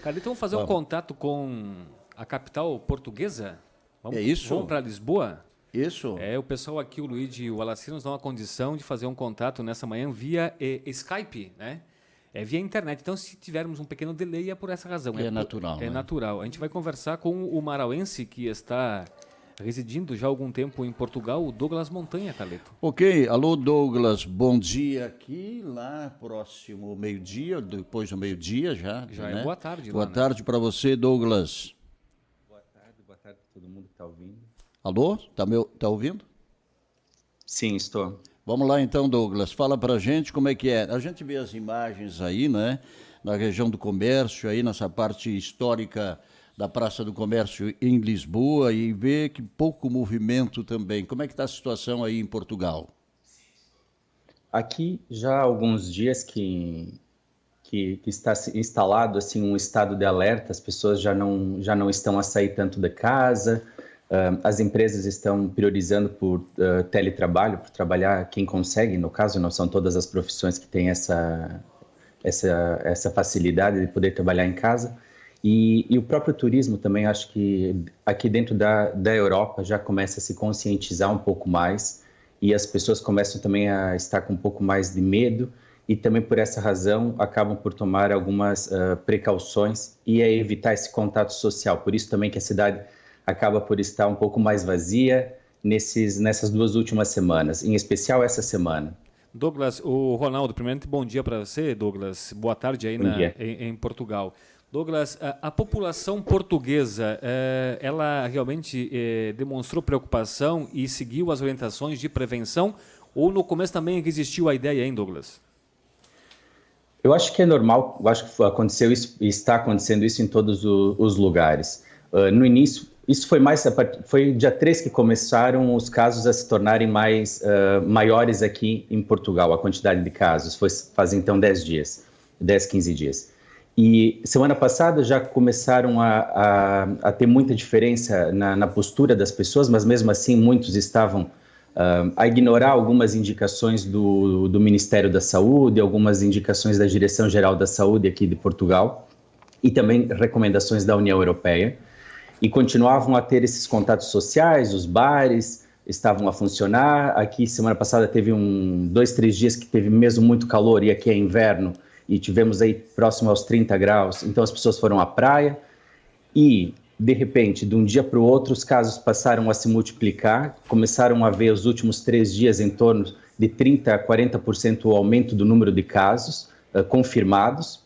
Carlito, vamos fazer um contato com a capital portuguesa? É isso? Vamos para Lisboa? Isso. O pessoal aqui, o Luigi e o Alacir, nos dão a condição de fazer um contato nessa manhã via Skype, né? Via internet. Então, se tivermos um pequeno delay, é por essa razão. É natural. É natural. A gente vai conversar com o marauense que está residindo já há algum tempo em Portugal, o Douglas Montanha, Carlito. Ok. Alô, Douglas. Bom dia aqui, lá próximo meio-dia, depois do meio-dia já. Já né? boa tarde. Boa tarde para você, Douglas. Boa tarde para todo mundo que está ouvindo. Alô? Tá ouvindo? Sim, estou. Vamos lá então, Douglas. Fala pra gente como é que é. A gente vê as imagens aí, né? Na região do comércio, aí nessa parte histórica da Praça do Comércio em Lisboa e vê que pouco movimento também. Como é que está a situação aí em Portugal? Aqui já há alguns dias que está instalado assim um estado de alerta. As pessoas já não estão a sair tanto da casa. As empresas estão priorizando por teletrabalho, por trabalhar quem consegue. No caso, não são todas as profissões que têm essa facilidade de poder trabalhar em casa. E o próprio turismo também, acho que aqui dentro da Europa já começa a se conscientizar um pouco mais e as pessoas começam também a estar com um pouco mais de medo e também por essa razão acabam por tomar algumas precauções e evitar esse contato social. Por isso também que a cidade acaba por estar um pouco mais vazia nessas 2 últimas semanas, em especial essa semana. Douglas, o Ronaldo, primeiramente, bom dia para você, Douglas. Boa tarde aí em Portugal. Douglas, a população portuguesa, ela realmente demonstrou preocupação e seguiu as orientações de prevenção? Ou no começo também existiu a ideia, hein, Douglas? Eu acho que é normal, eu acho que aconteceu isso e está acontecendo isso em todos os lugares. No início, isso foi dia 3 que começaram os casos a se tornarem maiores aqui em Portugal, a quantidade de casos, faz então 10 dias, 10, 15 dias. E semana passada já começaram a ter muita diferença na postura das pessoas, mas mesmo assim muitos estavam a ignorar algumas indicações do Ministério da Saúde, algumas indicações da Direção-Geral da Saúde aqui de Portugal e também recomendações da União Europeia. E continuavam a ter esses contatos sociais, os bares estavam a funcionar. Aqui, semana passada, teve 2, 3 dias que teve mesmo muito calor e aqui é inverno e tivemos aí próximo aos 30 graus, então as pessoas foram à praia e, de repente, de um dia para o outro, os casos passaram a se multiplicar, começaram a ver os últimos 3 dias em torno de 30% a 40% o aumento do número de casos confirmados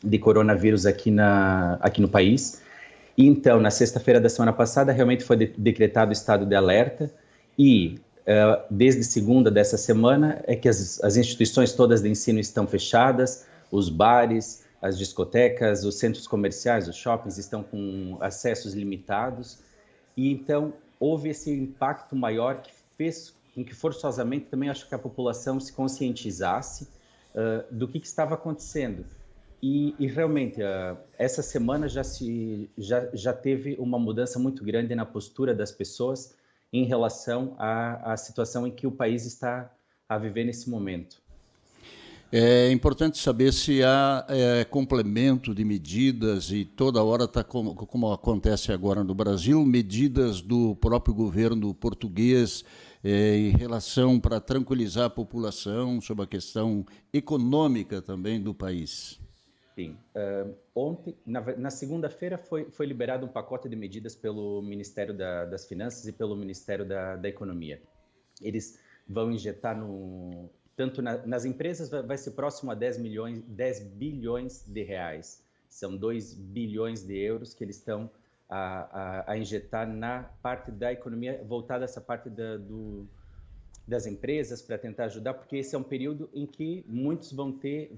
de coronavírus aqui no país. E então, na sexta-feira da semana passada, realmente foi decretado estado de alerta e desde segunda dessa semana é que as instituições todas de ensino estão fechadas, os bares, as discotecas, os centros comerciais, os shoppings estão com acessos limitados e então houve esse impacto maior que fez com que forçosamente também acho que a população se conscientizasse do que estava acontecendo. E realmente, essa semana já teve uma mudança muito grande na postura das pessoas em relação à situação em que o país está a viver nesse momento. É importante saber se há complemento de medidas e toda hora está como acontece agora no Brasil, medidas do próprio governo português em relação para tranquilizar a população sobre a questão econômica também do país. Sim. Ontem, na segunda-feira, foi liberado um pacote de medidas pelo Ministério das Finanças e pelo Ministério da Economia. Eles vão injetar tanto nas empresas, vai ser próximo a 10 bilhões de reais. São 2 bilhões de euros que eles estão a injetar na parte da economia, voltada a essa parte das empresas para tentar ajudar, porque esse é um período em que muitos vão ter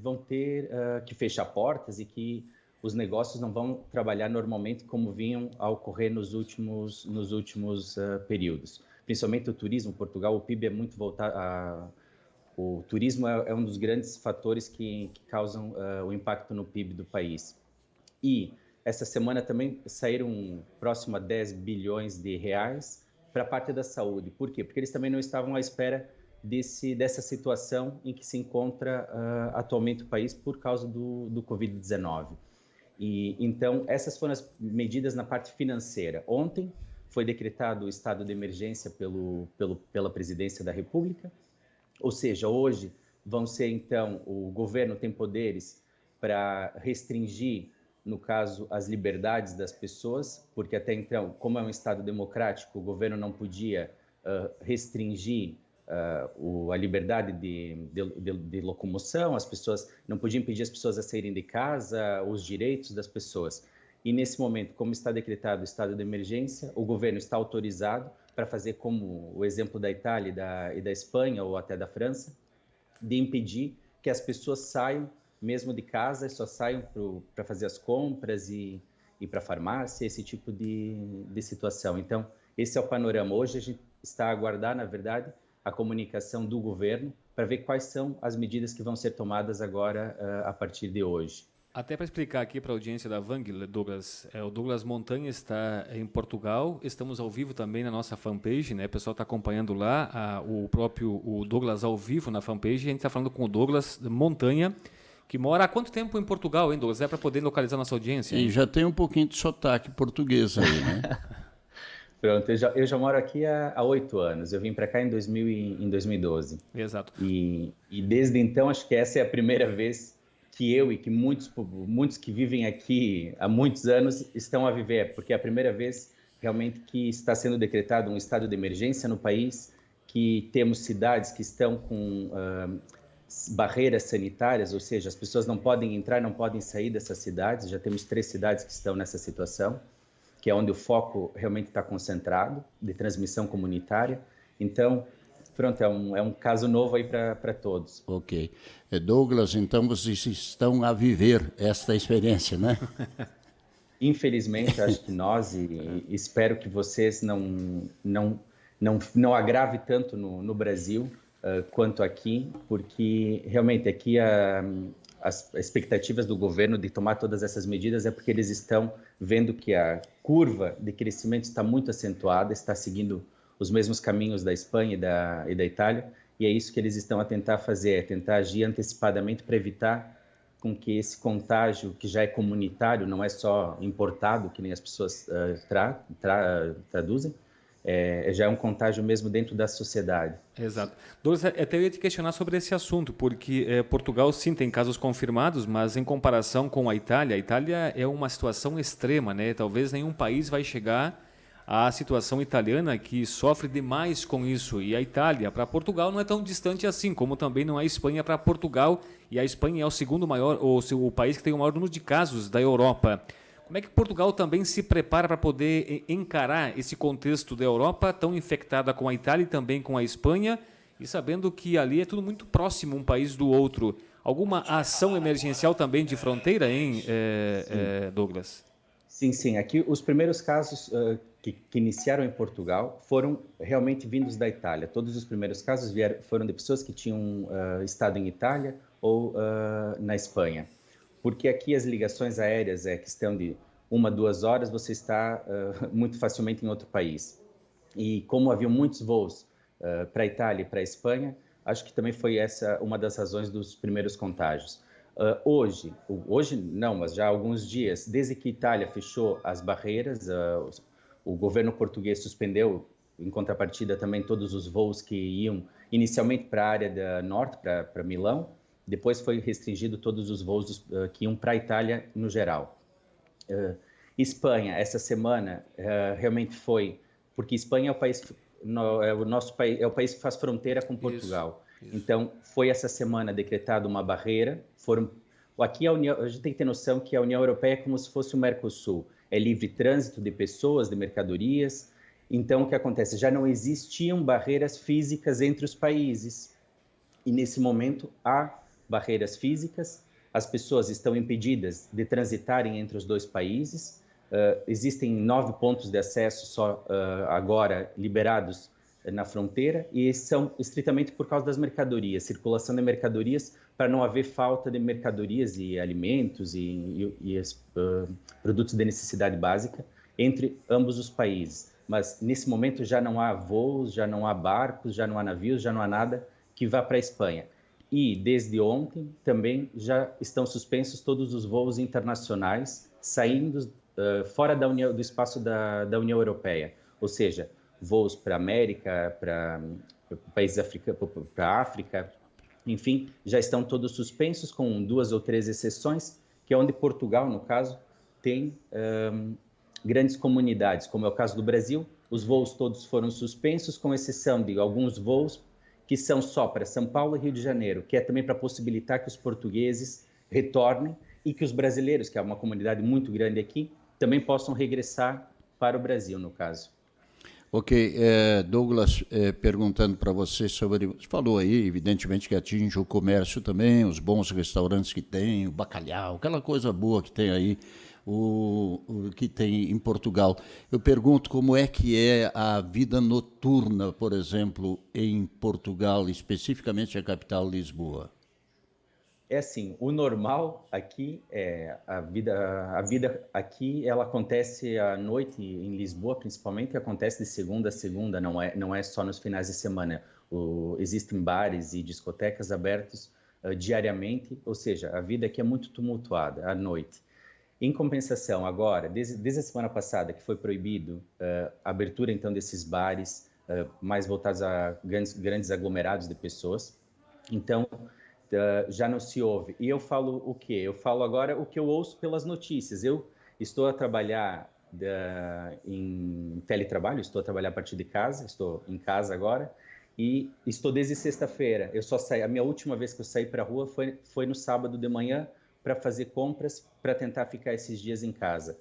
que fechar portas e que os negócios não vão trabalhar normalmente como vinham a ocorrer nos últimos períodos. Principalmente o turismo. Portugal, o PIB é muito voltado o turismo é um dos grandes fatores que causam o impacto no PIB do país. E essa semana também saíram próximo a 10 bilhões de reais para a parte da saúde. Por quê? Porque eles também não estavam à espera dessa situação em que se encontra atualmente o país por causa do Covid-19. E então essas foram as medidas na parte financeira. Ontem foi decretado o estado de emergência pela Presidência da República, ou seja, hoje vão ser então, o governo tem poderes para restringir, no caso, as liberdades das pessoas, porque até então, como é um estado democrático, o governo não podia restringir a liberdade de locomoção, as pessoas não podiam impedir as pessoas a saírem de casa, os direitos das pessoas. E nesse momento, como está decretado o estado de emergência, o governo está autorizado para fazer como o exemplo da Itália e da Espanha ou até da França, de impedir que as pessoas saiam mesmo de casa, só saiam para fazer as compras e para a farmácia, esse tipo de situação. Então, esse é o panorama. Hoje a gente está a aguardar, na verdade, a comunicação do governo para ver quais são as medidas que vão ser tomadas agora a partir de hoje. Até para explicar aqui para a audiência da Vang, Douglas, o Douglas Montanha está em Portugal, estamos ao vivo também na nossa fanpage, né? O pessoal está acompanhando lá o Douglas ao vivo na fanpage, a gente está falando com o Douglas Montanha, que mora há quanto tempo em Portugal, hein, Douglas? É para poder localizar nossa audiência. E já tem um pouquinho de sotaque português aí, né? Pronto, eu já moro aqui há 8 anos, eu vim para cá em 2012. Exato. E desde então, acho que essa é a primeira vez que eu e que muitos que vivem aqui há muitos anos estão a viver, porque é a primeira vez realmente que está sendo decretado um estado de emergência no país, que temos cidades que estão com barreiras sanitárias, ou seja, as pessoas não podem entrar, não podem sair dessas cidades, já temos 3 cidades que estão nessa situação, que é onde o foco realmente está concentrado, de transmissão comunitária. Então, pronto, é um caso novo aí para todos. Ok. Douglas, então vocês estão a viver esta experiência, né? Infelizmente, acho que nós, e espero que vocês não agrave tanto no Brasil quanto aqui, porque realmente aqui as expectativas do governo de tomar todas essas medidas é porque eles estão vendo que a curva de crescimento está muito acentuada, está seguindo os mesmos caminhos da Espanha e da Itália, e é isso que eles estão a tentar fazer, é tentar agir antecipadamente para evitar com que esse contágio, que já é comunitário, não é só importado, que nem as pessoas traduzem, já é um contágio mesmo dentro da sociedade. Exato. Douglas, até eu ia te questionar sobre esse assunto, porque Portugal sim tem casos confirmados, mas em comparação com a Itália é uma situação extrema, né? Talvez nenhum país vai chegar à situação italiana, que sofre demais com isso. E a Itália para Portugal não é tão distante assim, como também não é a Espanha para Portugal, e a Espanha é o segundo maior, o país que tem o maior número de casos da Europa. Como é que Portugal também se prepara para poder encarar esse contexto da Europa tão infectada com a Itália e também com a Espanha, e sabendo que ali é tudo muito próximo um país do outro? Alguma ação emergencial também de fronteira, hein, Douglas? Sim. Aqui os primeiros casos que iniciaram em Portugal foram realmente vindos da Itália. Todos os primeiros casos foram de pessoas que tinham estado em Itália ou na Espanha. Porque aqui as ligações aéreas é questão de 1 a 2 horas, você está muito facilmente em outro país. E como havia muitos voos para a Itália e para a Espanha, acho que também foi essa uma das razões dos primeiros contágios. Hoje não, mas já há alguns dias, desde que a Itália fechou as barreiras, o governo português suspendeu, em contrapartida também, todos os voos que iam inicialmente para a área da norte, para Milão. Depois foi restringido todos os voos que iam para a Itália no geral. Espanha, essa semana, realmente foi, porque Espanha é o país, o nosso país, é o país que faz fronteira com Portugal. Isso. Então, foi essa semana decretada uma barreira. Aqui a gente tem que ter noção que a União Europeia é como se fosse o Mercosul. É livre trânsito de pessoas, de mercadorias. Então, o que acontece? Já não existiam barreiras físicas entre os países. E, nesse momento, há barreiras físicas. As pessoas estão impedidas de transitarem entre os dois países. Existem 9 pontos de acesso só agora liberados na fronteira, e são estritamente por causa das mercadorias, circulação de mercadorias, para não haver falta de mercadorias e alimentos e produtos de necessidade básica entre ambos os países. Mas nesse momento já não há voos, já não há barcos, já não há navios, já não há nada que vá para a Espanha. E desde ontem também já estão suspensos todos os voos internacionais saindo fora do espaço da União Europeia, ou seja, voos para a América, para países africanos, para a África, enfim, já estão todos suspensos, com 2 ou 3 exceções, que é onde Portugal, no caso, tem grandes comunidades, como é o caso do Brasil. Os voos todos foram suspensos, com exceção de alguns voos que são só para São Paulo e Rio de Janeiro, que é também para possibilitar que os portugueses retornem e que os brasileiros, que é uma comunidade muito grande aqui, também possam regressar para o Brasil, no caso. Ok, Douglas, perguntando para você sobre... Você falou aí, evidentemente, que atinge o comércio também, os bons restaurantes que tem, o bacalhau, aquela coisa boa que tem aí, o que tem em Portugal. Eu pergunto como é que é a vida noturna, por exemplo, em Portugal, especificamente a capital Lisboa. É assim, o normal aqui é a vida aqui ela acontece à noite em Lisboa, principalmente, acontece de segunda a segunda, não é só nos finais de semana. Existem bares e discotecas abertos diariamente, ou seja, a vida aqui é muito tumultuada à noite. Em compensação, agora, desde a semana passada que foi proibido a abertura então desses bares mais voltados a grandes aglomerados de pessoas, então já não se ouve. E eu falo o quê? Eu falo agora o que eu ouço pelas notícias. Eu estou a trabalhar em teletrabalho, estou a trabalhar a partir de casa, estou em casa agora, e estou desde sexta-feira. Eu só saí, a minha última vez que eu saí para a rua foi no sábado de manhã para fazer compras, para tentar ficar esses dias em casa.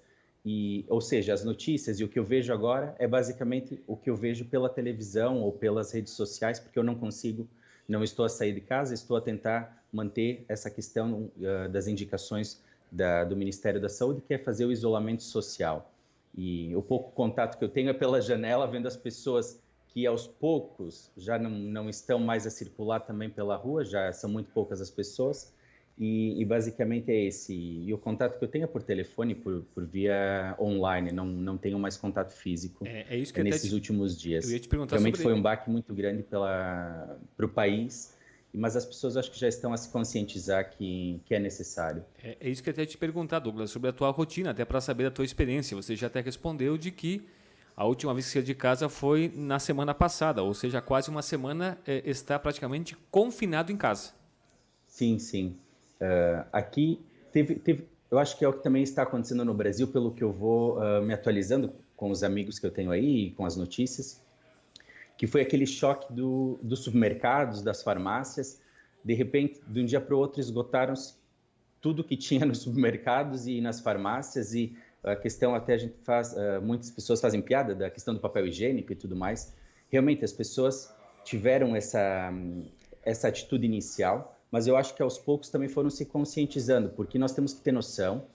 Ou seja, as notícias e o que eu vejo agora é basicamente o que eu vejo pela televisão ou pelas redes sociais, porque eu não estou a sair de casa, estou a tentar manter essa questão das indicações do Ministério da Saúde, que é fazer o isolamento social. E o pouco contato que eu tenho é pela janela, vendo as pessoas que aos poucos já não estão mais a circular também pela rua, já são muito poucas as pessoas, e basicamente é esse. E o contato que eu tenho é por telefone, por via online, não tenho mais contato físico isso que nesses últimos dias. Eu ia te perguntar Realmente foi um baque muito grande para o país, mas as pessoas acho que já estão a se conscientizar que é necessário. É isso que eu ia te perguntar, Douglas, sobre a tua rotina, até para saber da tua experiência. Você já até respondeu de que a última vez que saiu de casa foi na semana passada, ou seja, quase uma semana está praticamente confinado em casa. Sim, sim. Aqui eu acho que é o que também está acontecendo no Brasil, pelo que eu vou me atualizando com os amigos que eu tenho aí, com as notícias, que foi aquele choque dos supermercados, das farmácias. De repente, de um dia para o outro, esgotaram-se tudo que tinha nos supermercados e nas farmácias, e a questão até a gente muitas pessoas fazem piada da questão do papel higiênico e tudo mais. Realmente, as pessoas tiveram essa atitude inicial, mas eu acho que aos poucos também foram se conscientizando, porque nós temos que ter noção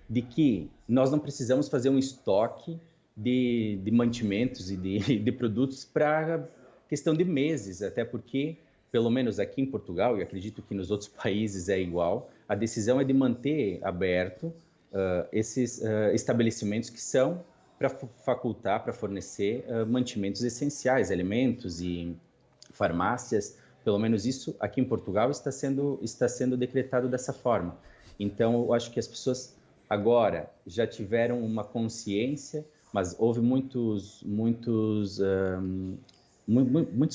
de que nós não precisamos fazer um estoque de mantimentos e de produtos para questão de meses, até porque, pelo menos aqui em Portugal, e acredito que nos outros países é igual, a decisão é de manter aberto esses estabelecimentos que são para facultar, para fornecer mantimentos essenciais, alimentos e farmácias. Pelo menos isso aqui em Portugal está sendo decretado dessa forma. Então, eu acho que as pessoas agora já tiveram uma consciência, mas houve muitas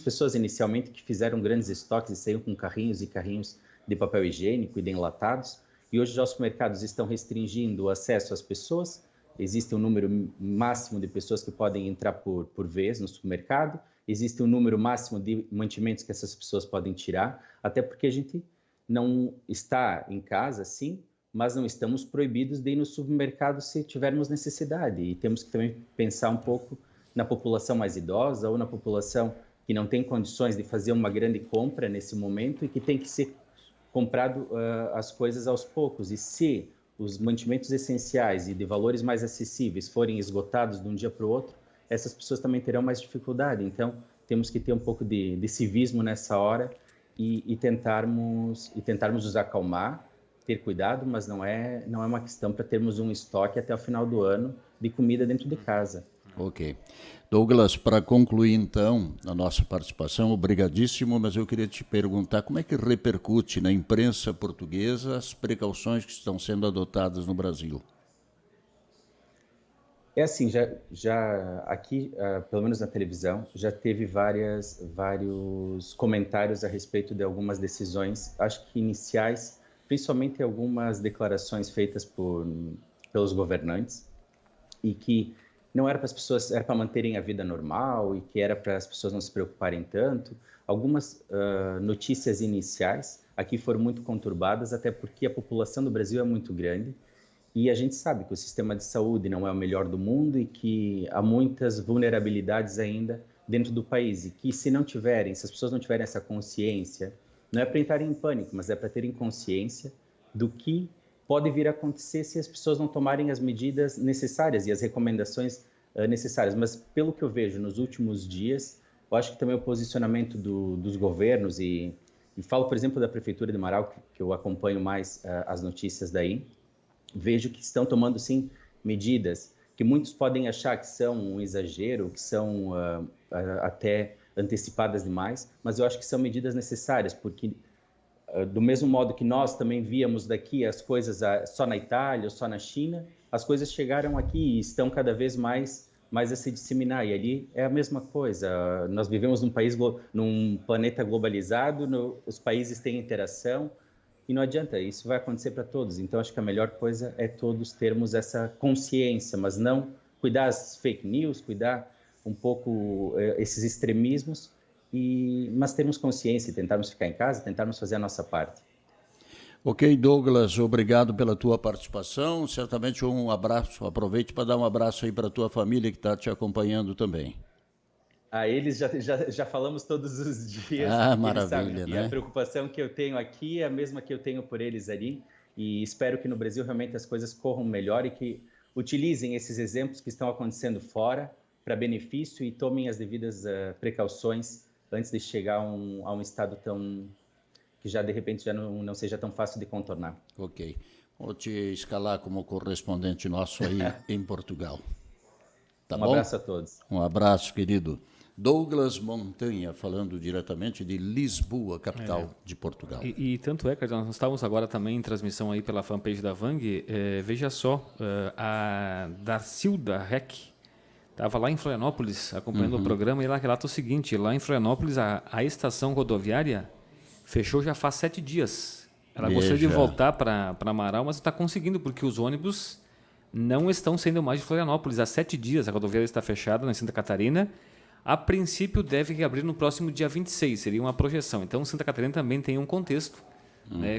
pessoas inicialmente que fizeram grandes estoques e saíram com carrinhos e carrinhos de papel higiênico e de enlatados, e hoje já os supermercados estão restringindo o acesso às pessoas. Existe um número máximo de pessoas que podem entrar por vez no supermercado, existe um número máximo de mantimentos que essas pessoas podem tirar, até porque a gente não está em casa, sim, mas não estamos proibidos de ir no supermercado se tivermos necessidade. E temos que também pensar um pouco na população mais idosa ou na população que não tem condições de fazer uma grande compra nesse momento e que tem que ser comprado as coisas aos poucos. E se os mantimentos essenciais e de valores mais acessíveis forem esgotados de um dia para o outro, essas pessoas também terão mais dificuldade. Então, temos que ter um pouco de civismo nessa hora e tentarmos nos acalmar, ter cuidado, mas não é uma questão para termos um estoque até o final do ano de comida dentro de casa. Ok. Douglas, para concluir então a nossa participação, obrigadíssimo, mas eu queria te perguntar como é que repercute na imprensa portuguesa as precauções que estão sendo adotadas no Brasil? É assim, já aqui, pelo menos na televisão, já teve vários comentários a respeito de algumas decisões, acho que iniciais, principalmente algumas declarações feitas pelos governantes, e que não era para as pessoas, era para manterem a vida normal e que era para as pessoas não se preocuparem tanto. Algumas notícias iniciais aqui foram muito conturbadas, até porque a população do Brasil é muito grande e a gente sabe que o sistema de saúde não é o melhor do mundo e que há muitas vulnerabilidades ainda dentro do país e que se as pessoas não tiverem essa consciência, não é para entrarem em pânico, mas é para terem consciência do que pode vir a acontecer se as pessoas não tomarem as medidas necessárias e as recomendações necessárias. Mas pelo que eu vejo nos últimos dias, eu acho que também o posicionamento dos governos e falo, por exemplo, da Prefeitura de Marau, que eu acompanho mais as notícias daí, vejo que estão tomando, sim, medidas que muitos podem achar que são um exagero, que são até antecipadas demais, mas eu acho que são medidas necessárias, porque do mesmo modo que nós também víamos daqui as coisas só na Itália ou só na China, as coisas chegaram aqui e estão cada vez mais a se disseminar. E ali é a mesma coisa. Nós vivemos num planeta globalizado, os países têm interação e não adianta, isso vai acontecer para todos. Então, acho que a melhor coisa é todos termos essa consciência, mas não cuidar das fake news, cuidar um pouco esses extremismos, mas termos consciência e tentarmos ficar em casa, tentarmos fazer a nossa parte. Ok, Douglas, obrigado pela tua participação. Certamente um abraço, aproveite para dar um abraço aí para a tua família que está te acompanhando também. Eles já falamos todos os dias. Maravilha, né? A preocupação que eu tenho aqui é a mesma que eu tenho por eles ali e espero que no Brasil realmente as coisas corram melhor e que utilizem esses exemplos que estão acontecendo fora para benefício e tomem as devidas precauções antes de chegar a um estado que já de repente já não seja tão fácil de contornar. Ok. Vou te escalar como correspondente nosso aí em Portugal. Tá bom? Um abraço a todos. Um abraço, querido. Douglas Montanha, falando diretamente de Lisboa, capital de Portugal. E tanto é, que nós estávamos agora também em transmissão aí pela fanpage da Vang. Veja só, a Darcilda Rec estava lá em Florianópolis acompanhando o programa e ela relata o seguinte: lá em Florianópolis a estação rodoviária fechou já faz 7 dias. Ela gostaria de voltar para Amaral, mas não está conseguindo porque os ônibus não estão saindo mais de Florianópolis. Há 7 dias a rodoviária está fechada em Santa Catarina. A princípio deve reabrir no próximo dia 26, seria uma projeção. Então Santa Catarina também tem um contexto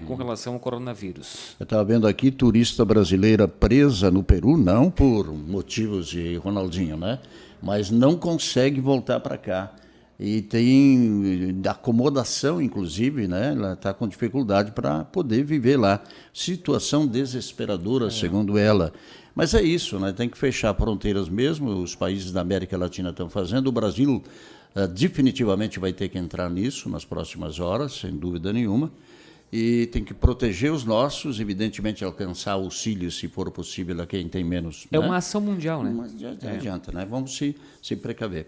com relação ao coronavírus. Eu estava vendo aqui turista brasileira presa no Peru, não por motivos de Ronaldinho, né? Mas não consegue voltar para cá. E tem acomodação, inclusive, né? Ela está com dificuldade para poder viver lá. Situação desesperadora, segundo ela. Mas é isso, né? Tem que fechar fronteiras mesmo, os países da América Latina estão fazendo. O Brasil definitivamente vai ter que entrar nisso nas próximas horas, sem dúvida nenhuma. E tem que proteger os nossos, evidentemente alcançar auxílio, se for possível, a quem tem menos. É uma ação mundial, né? Mas já adianta, né? Vamos se precaver.